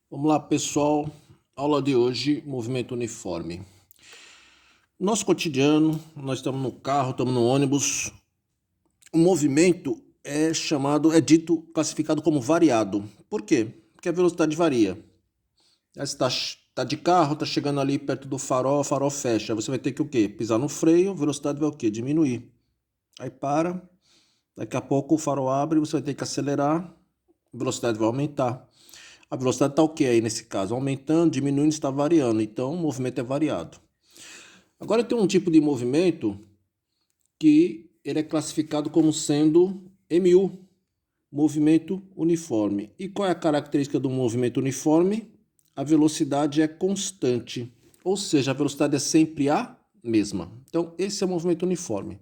Vamos lá, pessoal. Aula de hoje, movimento uniforme. Nosso cotidiano, nós estamos no carro, estamos no ônibus. O movimento é dito, classificado como variado. Por quê? Porque a velocidade varia. Aí você está de carro, está chegando ali perto do farol, o farol fecha. Aí você vai ter que o quê? Pisar no freio, a velocidade vai o quê? Diminuir. Aí para, daqui a pouco o farol abre, você vai ter que acelerar, a velocidade vai aumentar. A velocidade está o que aí nesse caso? Aumentando, diminuindo, está variando. Então, o movimento é variado. Agora tem um tipo de movimento que ele é classificado como sendo MU, movimento uniforme. E qual é a característica do movimento uniforme? A velocidade é constante, ou seja, a velocidade é sempre a mesma. Então, esse é o movimento uniforme.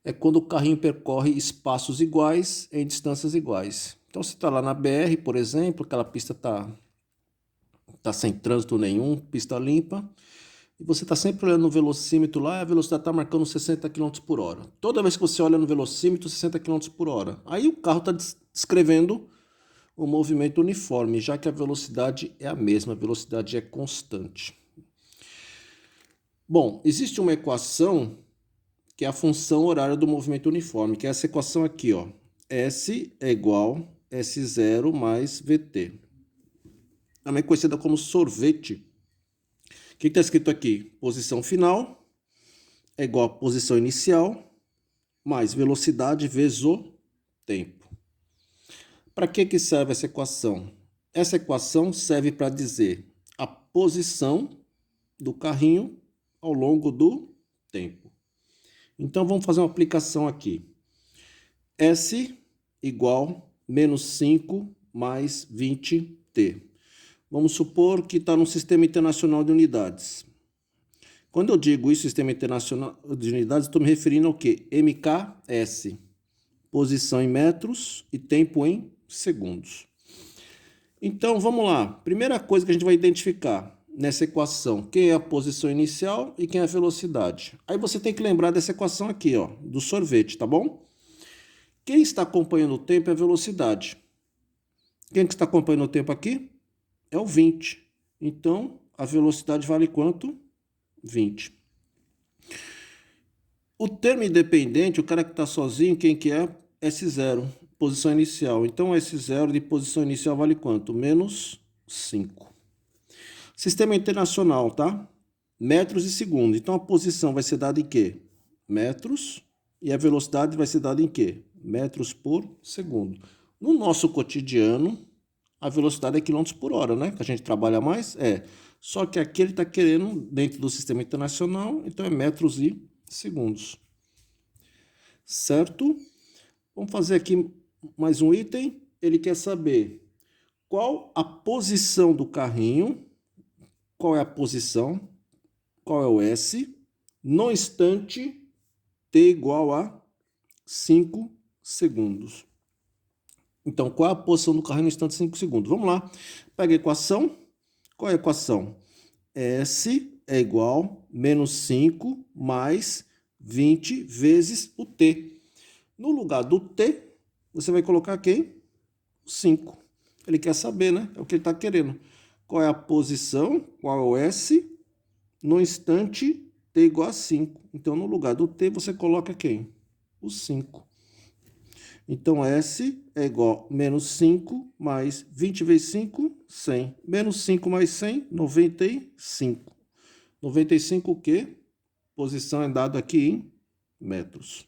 É quando o carrinho percorre espaços iguais em distâncias iguais. Então, você está lá na BR, por exemplo, aquela pista está sem trânsito nenhum, pista limpa, e você está sempre olhando no velocímetro lá, a velocidade está marcando 60 km por hora. Toda vez que você olha no velocímetro, 60 km por hora. Aí o carro está descrevendo o movimento uniforme, já que a velocidade é a mesma, a velocidade é constante. Bom, existe uma equação que é a função horária do movimento uniforme, que é essa equação aqui, ó. S é igual S0 mais VT. Também conhecida como sorvete. O que está escrito aqui? Posição final é igual a posição inicial mais velocidade vezes o tempo. Para que serve essa equação? Essa equação serve para dizer a posição do carrinho ao longo do tempo. Então vamos fazer uma aplicação aqui. S igual menos 5 mais 20t. Vamos supor que está no Sistema Internacional de Unidades. Quando eu digo isso, Sistema Internacional de Unidades, estou me referindo ao quê? MKS, posição em metros e tempo em segundos. Então, vamos lá. Primeira coisa que a gente vai identificar nessa equação, quem é a posição inicial e quem é a velocidade. Aí você tem que lembrar dessa equação aqui, ó, do sorvete, tá bom? Quem está acompanhando o tempo é a velocidade. Quem que está acompanhando o tempo aqui? É o 20. Então, a velocidade vale quanto? 20. O termo independente, o cara que está sozinho, quem que é? S0, posição inicial. Então, S0 de posição inicial vale quanto? Menos 5. Sistema internacional, tá? Metros e segundos. Então, a posição vai ser dada em quê? Metros. E a velocidade vai ser dada em quê? Metros por segundo. No nosso cotidiano, a velocidade é quilômetros por hora, né? Que a gente trabalha mais, é. Só que aqui ele está querendo, dentro do sistema internacional, então é metros e segundos. Certo? Vamos fazer aqui mais um item. Ele quer saber qual a posição do carrinho, qual é a posição, qual é o S, no instante t igual a 5 segundos. Então, qual é a posição do carrinho no instante de 5 segundos? Vamos lá. Pega a equação. Qual é a equação? S é igual a menos 5 mais 20 vezes o t. No lugar do t, você vai colocar quem? 5. Ele quer saber, né? É o que ele está querendo. Qual é a posição? Qual é o S? No instante t igual a 5. Então, no lugar do t, você coloca quem? O 5. Então, S é igual a menos 5 mais 20 vezes 5, 100. Menos 5 mais 100, 95. 95 o quê? Posição é dada aqui em metros.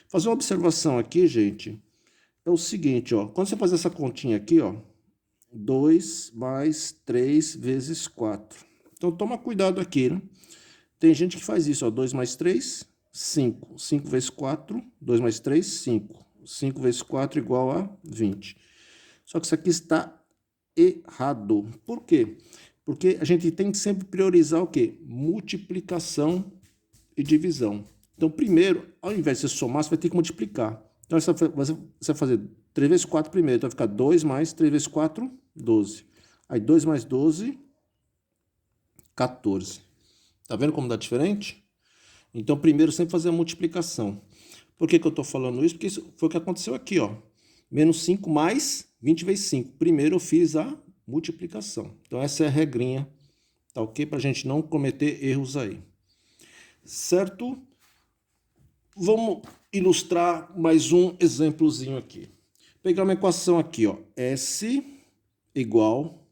Fazer uma observação aqui, gente, é o seguinte, ó. Quando você faz essa continha aqui, ó, 2 mais 3 vezes 4. Então, toma cuidado aqui, né? Tem gente que faz isso, ó. 2 mais 3, 5. 5 vezes 4, 2 mais 3, 5. 5 vezes 4 igual a 20. Só que isso aqui está errado. Por quê? Porque a gente tem que sempre priorizar o quê? Multiplicação e divisão. Então, primeiro, ao invés de você somar, você vai ter que multiplicar. Então, você vai fazer 3 vezes 4 primeiro. Então, vai ficar 2 mais 3 vezes 4, 12. Aí, 2 mais 12, 14. Tá vendo como dá diferente? Então, primeiro, sempre fazer a multiplicação. Por que eu estou falando isso? Porque isso foi o que aconteceu aqui, ó. Menos 5 mais 20 vezes 5. Primeiro eu fiz a multiplicação. Então, essa é a regrinha, tá ok? Para a gente não cometer erros aí. Certo? Vamos ilustrar mais um exemplozinho aqui. Pegar uma equação aqui, ó. S igual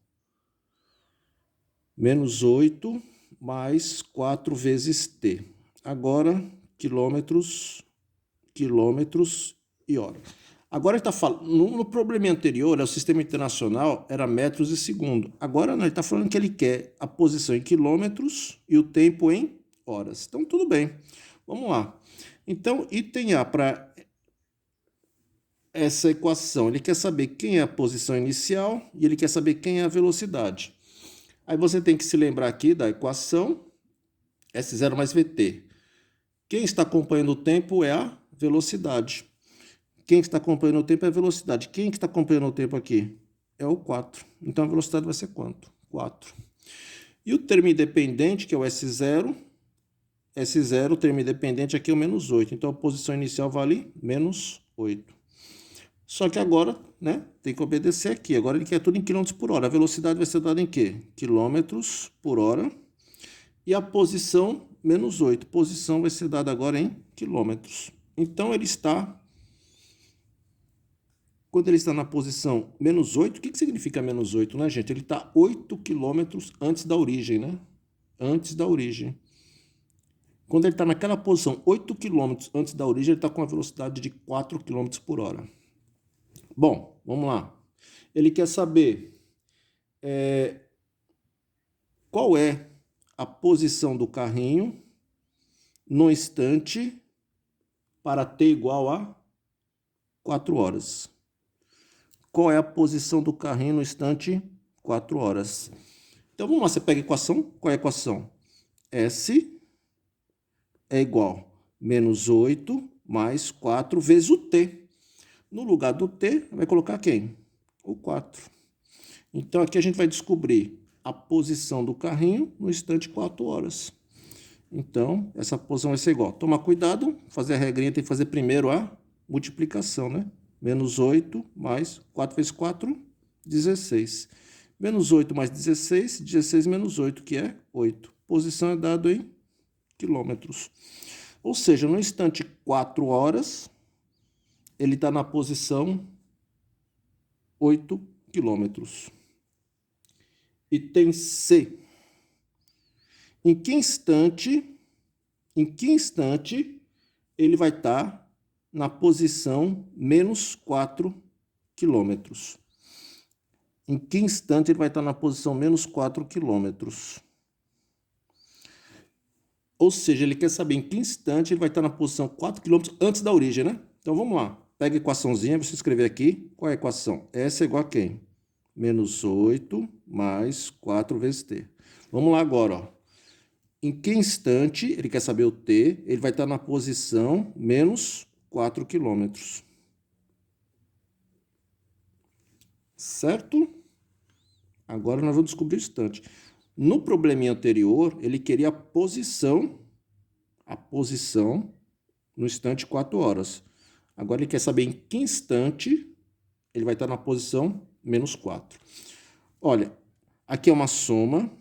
menos 8 mais 4 vezes T. Agora, quilômetros e hora. Agora ele está falando, no problema anterior, o sistema internacional era metros e segundo. Agora não, ele está falando que ele quer a posição em quilômetros e o tempo em horas. Então, tudo bem. Vamos lá. Então, item A para essa equação, ele quer saber quem é a posição inicial e ele quer saber quem é a velocidade. Aí você tem que se lembrar aqui da equação S0 mais VT. Quem está acompanhando o tempo é a velocidade. Quem está acompanhando o tempo é a velocidade. Quem está acompanhando o tempo aqui? É o 4. Então, a velocidade vai ser quanto? 4. E o termo independente, que é o S0. S0, o termo independente aqui é o menos 8. Então, a posição inicial vale menos 8. Só que agora, né, tem que obedecer aqui. Agora ele quer tudo em quilômetros por hora. A velocidade vai ser dada em quê? Quilômetros por hora. E a posição, menos 8. Posição vai ser dada agora em quilômetros. Então, ele está... Quando ele está na posição menos 8, o que significa menos 8, né, gente? Ele está 8 quilômetros antes da origem, né? Antes da origem. Quando ele está naquela posição 8 quilômetros antes da origem, ele está com uma velocidade de 4 quilômetros por hora. Bom, vamos lá. Ele quer saber qual é a posição do carrinho no instante para t igual a 4 horas. Qual é a posição do carrinho no instante 4 horas? Então, vamos lá, você pega a equação. Qual é a equação? S é igual a menos 8 mais 4 vezes o t. No lugar do t, vai colocar quem? O 4. Então, aqui a gente vai descobrir a posição do carrinho no instante 4 horas. Então, essa posição vai ser igual. Toma cuidado, fazer a regrinha tem que fazer primeiro a multiplicação, né? Menos 8 mais 4 vezes 4, 16. Menos 8 mais 16, 16 menos 8, que é 8. Posição é dado em quilômetros. Ou seja, no instante 4 horas, ele está na posição 8 quilômetros. Item C. Em que instante ele vai estar na posição menos 4 quilômetros? Em que instante ele vai estar na posição menos 4 quilômetros? Ou seja, ele quer saber em que instante ele vai estar na posição 4 quilômetros antes da origem, né? Então, vamos lá. Pega a equaçãozinha, você escrever aqui. Qual é a equação? S é igual a quem? Menos 8 mais 4 vezes t. Vamos lá agora, ó. Em que instante, ele quer saber o t, ele vai estar na posição menos 4 quilômetros. Certo? Agora nós vamos descobrir o instante. No probleminha anterior, ele queria a posição no instante 4 horas. Agora ele quer saber em que instante ele vai estar na posição menos 4. Olha, aqui é uma soma.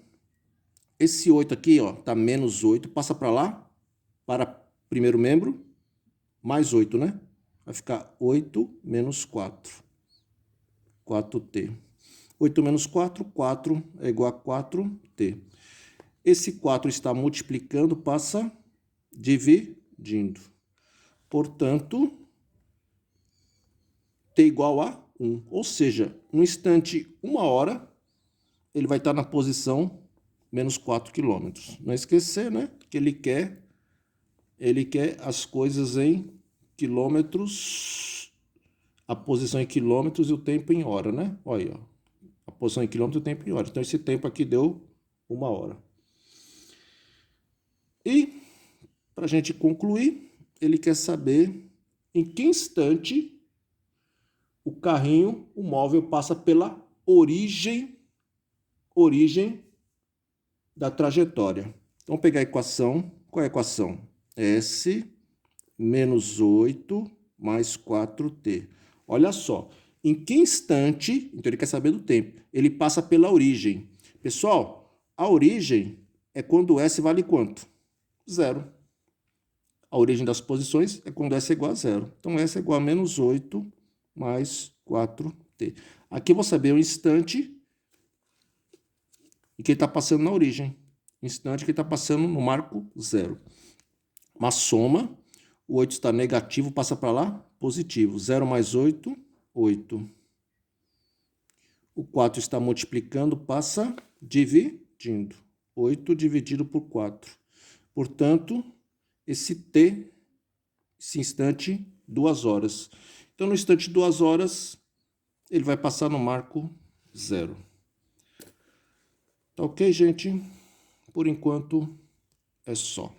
Esse 8 aqui, ó, tá menos 8, passa para lá, para primeiro membro, mais 8, né? Vai ficar 8 menos 4. 4t. 8 menos 4, 4 é igual a 4t. Esse 4 está multiplicando, passa dividindo. Portanto, t igual a 1. Ou seja, no instante 1 hora, ele vai estar na posição menos 4 quilômetros. Não esquecer, né? Que ele quer as coisas em quilômetros, a posição em quilômetros e o tempo em hora, né? Olha aí, ó. A posição em quilômetros e o tempo em hora. Então, esse tempo aqui deu 1 hora. E, para a gente concluir, ele quer saber em que instante o carrinho, o móvel, passa pela origem da trajetória. Então, vamos pegar a equação. Qual é a equação? S menos 8 mais 4t. Olha só, em que instante, então ele quer saber do tempo, ele passa pela origem. Pessoal, a origem é quando S vale quanto? 0. A origem das posições é quando S é igual a 0. Então, S é igual a menos 8 mais 4t. Aqui eu vou saber o instante em que ele está passando na origem. Instante que ele está passando no marco 0. Uma soma, o 8 está negativo, passa para lá, positivo. 0 mais 8, 8. O 4 está multiplicando, passa dividindo. 8 dividido por 4. Portanto, esse t, esse instante, 2 horas. Então, no instante 2 horas, ele vai passar no marco 0. Tá ok, gente? Por enquanto, é só.